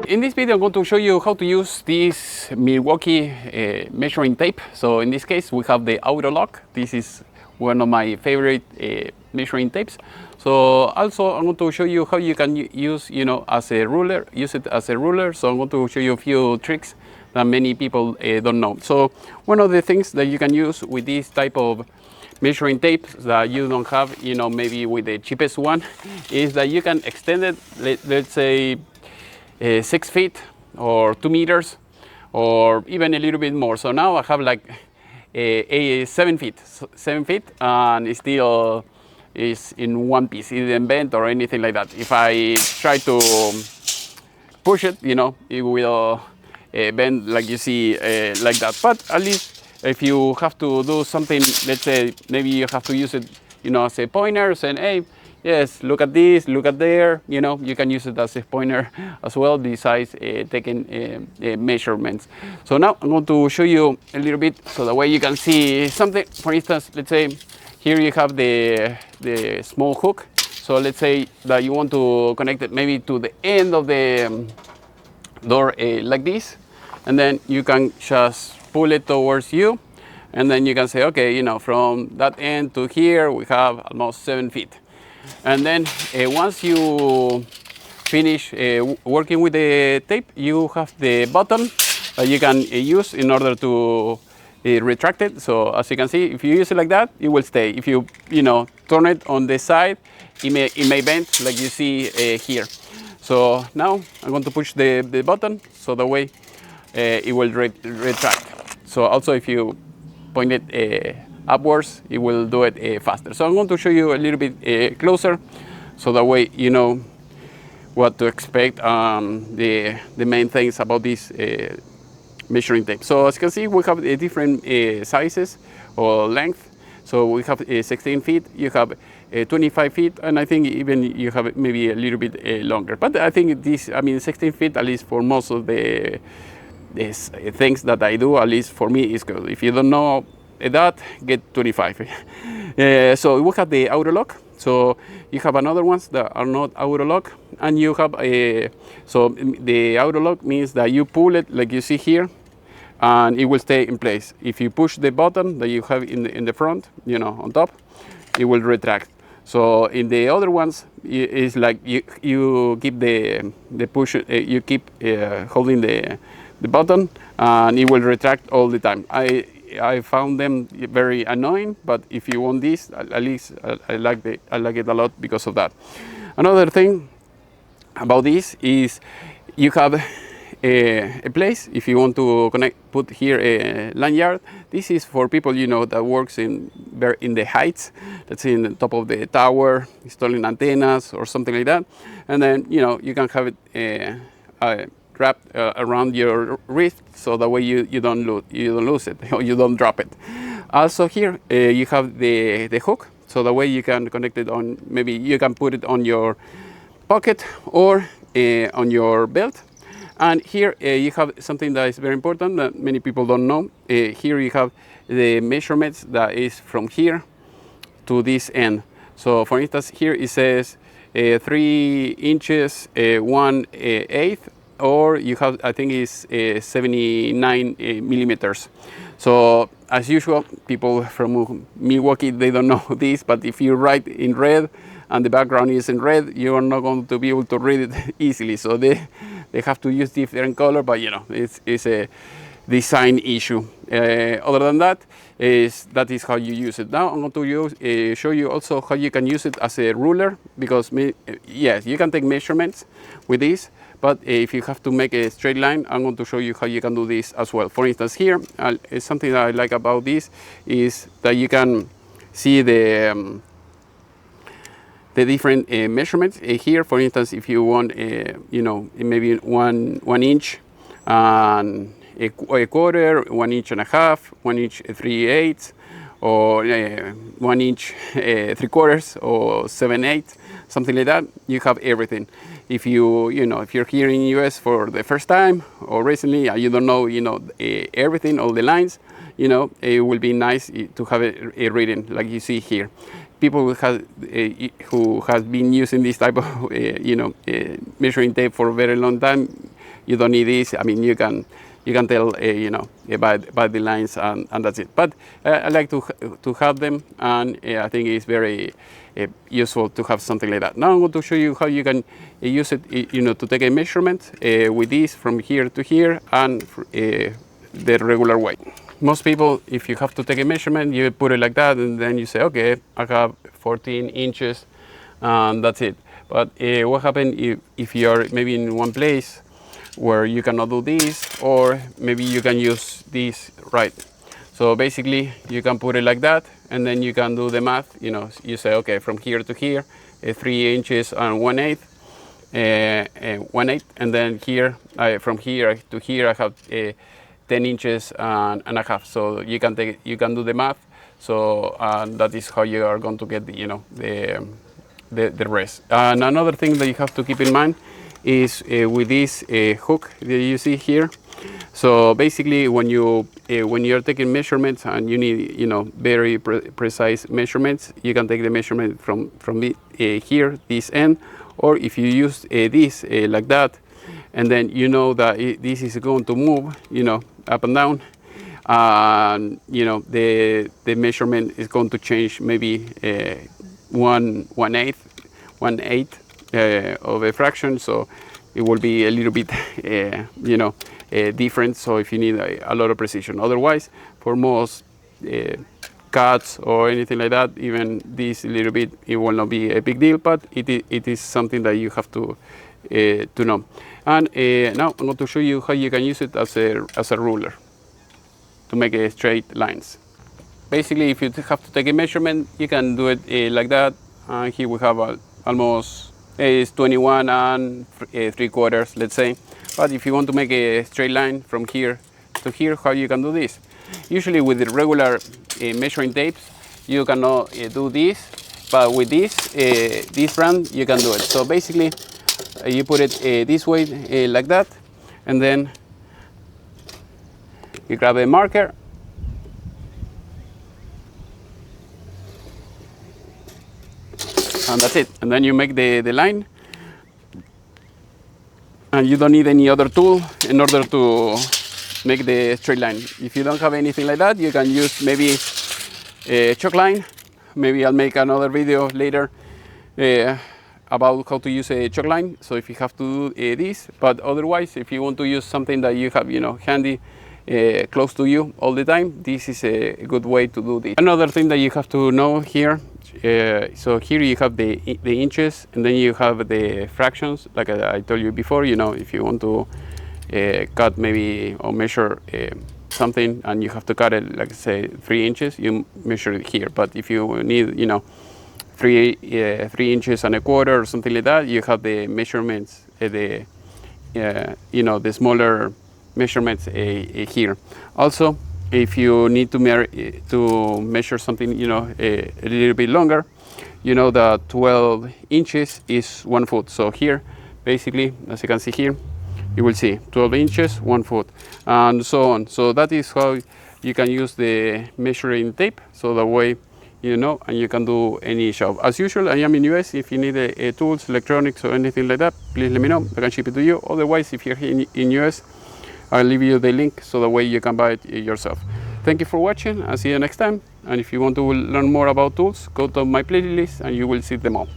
in this video, I'm going to show you how to use this Milwaukee measuring tape. So in this case, we have the auto lock. This is one of my favorite measuring tapes. So also, I'm going to show you how you can use, as a ruler, use it as a ruler. So I'm going to show you a few tricks that many people don't know. So one of the things that you can use with this type of measuring tape that you don't have, maybe with the cheapest one, is that you can extend it, let's say 6 feet or 2 meters or even a little bit more. So now I have like a 7 feet, and it still is in one piece. It didn't bend or anything like that. If I try to push it, it will bend like you see like that. But at least if you have to do something, let's say maybe you have to use it, as a pointer, saying, hey, yes, look at this, look at there, you can use it as a pointer as well, besides taking measurements. So now I'm going to show you a little bit so that way you can see something. For instance, let's say here you have the small hook. So let's say that you want to connect it maybe to the end of the door like this, and then you can just pull it towards you, and then you can say, okay, from that end to here we have almost 7 feet. And then once you finish working with the tape, you have the button that you can use in order to retract it. So as you can see, if you use it like that, it will stay. If you turn it on the side, it may bend like you see here. So now I'm going to push the button so the way it will retract. So also if you point it upwards, it will do it faster. So I'm going to show you a little bit closer so that way you know what to expect, the main things about this measuring tape. So as you can see, we have different sizes or length. So we have 16 feet, you have 25 feet, and I think even you have maybe a little bit longer. But I think 16 feet, at least for most of the things that I do, at least for me, is good. If you don't know that, get 25. So we have the auto lock. So you have another ones that are not auto lock, and you have so the auto lock means that you pull it like you see here, and it will stay in place. If you push the button that you have in the front, on top, it will retract. So in the other ones, it's like you keep the push, you keep holding the button, and it will retract all the time. I found them very annoying, but if you want this, at least I like it a lot because of that. Another thing about this is you have a place if you want to put here a lanyard. This is for people that works in the heights, that's in the top of the tower, installing antennas or something like that, and then you can have it wrapped around your wrist, so that way you don't lose it or you don't drop it. Also here you have the hook, so that way you can connect it on, maybe you can put it on your pocket or on your belt. And here you have something that is very important that many people don't know. Here you have the measurements that is from here to this end. So for instance, here it says 3 inches 1/8, or you have, I think it's 79 millimeters. So as usual, people from Milwaukee, they don't know this, but if you write in red and the background is in red, you are not going to be able to read it easily. So they have to use different color, but it's a design issue. Other than that, that is how you use it. Now I'm going to show you also how you can use it as a ruler, because yes, you can take measurements with this, but if you have to make a straight line, I'm going to show you how you can do this as well. For instance, here, something that I like about this is that you can see the different measurements. Here, for instance, if you want, maybe one inch and a quarter, 1.5 inches, 1 inch 3/8, or 1 inch 3/4, or 7/8, something like that. You have everything. If if you're here in the US for the first time or recently, you don't know, everything, all the lines, it will be nice to have a reading like you see here. People who has been using this type of measuring tape for a very long time you don't need this. I mean, you can tell by the lines, and that's it. But I like to have them, and I think it's very useful to have something like that. Now I'm going to show you how you can use it, to take a measurement with this from here to here, and the regular way. Most people, if you have to take a measurement, you put it like that, and then you say, okay, I have 14 inches, and that's it. But what happens if you're maybe in one place where you cannot do this, or maybe you can use this, right? So basically, you can put it like that, and then you can do the math. You say, okay, from here to here, 3 inches and 1/8, 1/8, and then here, from here to here, I have 10 inches and a half. So you can do the math. So that is how you are going to get the rest. And another thing that you have to keep in mind is with this hook that you see here. So basically, when you're taking measurements and you need very precise measurements, you can take the measurement from here, this end, or if you use this like that, and then that this is going to move up and down, and the measurement is going to change, maybe 1/8 of a fraction. So it will be a little bit different. So if you need a lot of precision, otherwise for most cuts or anything like that, even this little bit, it will not be a big deal, but it is something that you have to know. And now I'm going to show you how you can use it as a ruler to make straight lines. Basically, if you have to take a measurement, you can do it like that. And here we have almost it's 21 3/4, let's say. But if you want to make a straight line from here to here, how you can do this? Usually with the regular measuring tapes, you cannot do this, but with this brand, you can do it. So basically, you put it this way, like that, and then you grab a marker, and that's it. And then you make the line, and you don't need any other tool in order to make the straight line. If you don't have anything like that, you can use maybe a chalk line. Maybe I'll make another video later about how to use a chalk line. So if you have to do this, but otherwise, if you want to use something that you have handy, close to you all the time, this is a good way to do this. Another thing that you have to know here, so here you have the inches, and then you have the fractions, like I told you before. If you want to cut maybe or measure something, and you have to cut it, like say 3 inches, you measure it here. But if you need 3 inches and a quarter or something like that, you have the measurements, the smaller measurements here. Also, if you need to measure something a little bit longer, that 12 inches is 1 foot. So here, basically, as you can see here, you will see 12 inches, 1 foot, and so on. So that is how you can use the measuring tape. So that way, and you can do any job. As usual, I am in US. If you need tools, electronics, or anything like that, please let me know. I can ship it to you. Otherwise, if you're here in US, I'll leave you the link so that way you can buy it yourself. Thank you for watching. I'll see you next time. And if you want to learn more about tools, go to my playlist and you will see them all.